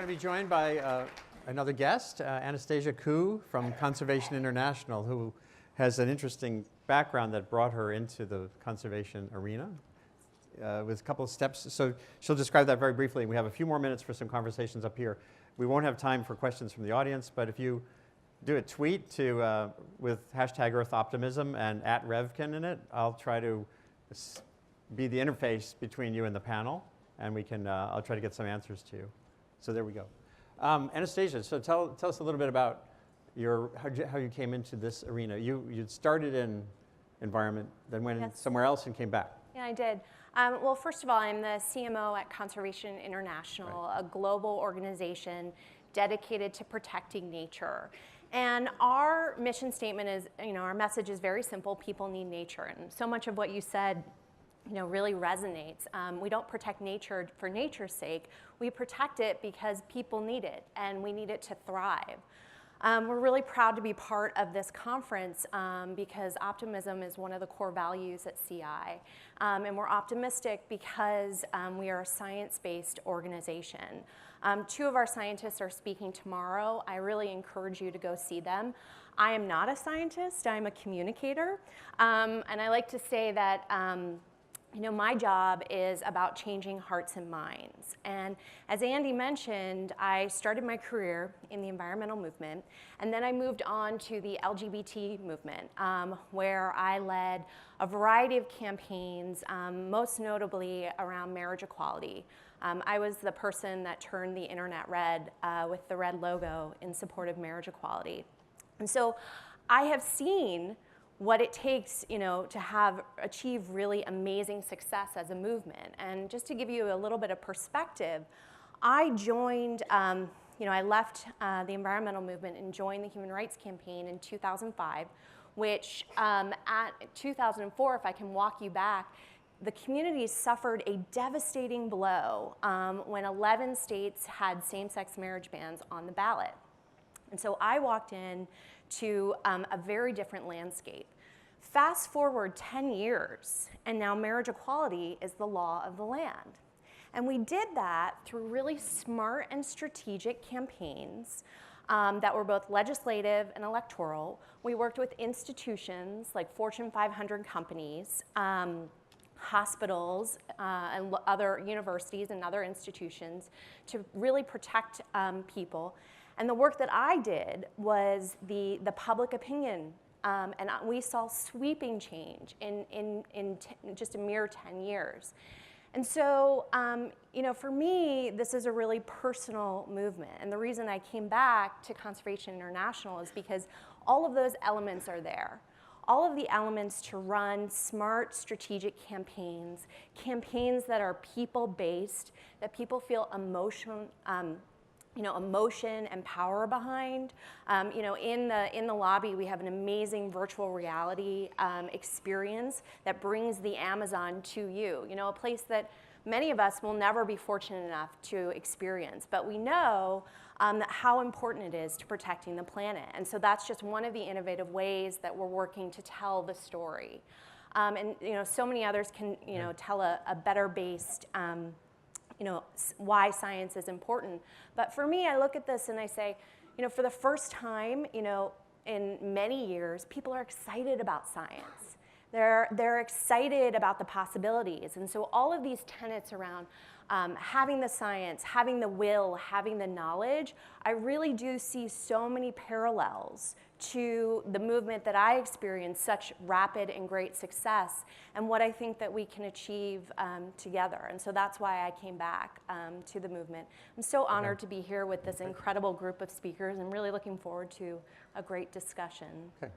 be joined by another guest, Anastasia Khoo from Conservation International, who has an interesting background that brought her into the conservation arena with a couple of steps. So she'll describe that very briefly. We have a few more minutes for some conversations up here. We won't have time for questions from the audience, but if you do a tweet to, with hashtag #EarthOptimism and @Revkin in it, I'll try to be the interface between you and the panel, and we can, I'll try to get some answers to you. So there we go. Anastasia, so tell us a little bit about how you came into this arena. You started in environment, then went somewhere else and came back. Yeah, I did. Well, first of all, I'm the CMO at Conservation International, a global organization dedicated to protecting nature. And our mission statement is, our message is very simple: people need nature. And so much of what you said, really resonates. We don't protect nature for nature's sake. We protect it because people need it, and we need it to thrive. We're really proud to be part of this conference because optimism is one of the core values at CI. And we're optimistic because we are a science-based organization. Two of our scientists are speaking tomorrow. I really encourage you to go see them. I am not a scientist, I'm a communicator. And I like to say that my job is about changing hearts and minds. And as Andy mentioned, I started my career in the environmental movement, and then I moved on to the LGBT movement, where I led a variety of campaigns, most notably around marriage equality. I was the person that turned the internet red with the red logo in support of marriage equality. And so I have seen what it takes, to achieve really amazing success as a movement. And just to give you a little bit of perspective, I joined, I left the environmental movement and joined the Human Rights Campaign in 2005, which at 2004, if I can walk you back, the communities suffered a devastating blow when 11 states had same-sex marriage bans on the ballot. And so I walked in to a very different landscape. Fast forward 10 years, and now marriage equality is the law of the land. And we did that through really smart and strategic campaigns that were both legislative and electoral. We worked with institutions like Fortune 500 companies, hospitals, and other universities and other institutions to really protect people. And the work that I did was the public opinion, and we saw sweeping change in just a mere 10 years. And so, for me, this is a really personal movement. And the reason I came back to Conservation International is because all of those elements are there. All of the elements to run smart, strategic campaigns that are people-based, that people feel emotion and power behind. In the lobby, we have an amazing virtual reality experience that brings the Amazon to you. A place that many of us will never be fortunate enough to experience, but we know that how important it is to protecting the planet. And so that's just one of the innovative ways that we're working to tell the story. And so many others can tell a better-based why science is important. But for me, I look at this and I say, for the first time, in many years, people are excited about science. They're excited about the possibilities. And so all of these tenets around having the science, having the will, having the knowledge, I really do see so many parallels to the movement that I experienced such rapid and great success, and what I think that we can achieve together. And so that's why I came back to the movement. I'm so honored to be here with this incredible group of speakers, and really looking forward to a great discussion. Okay.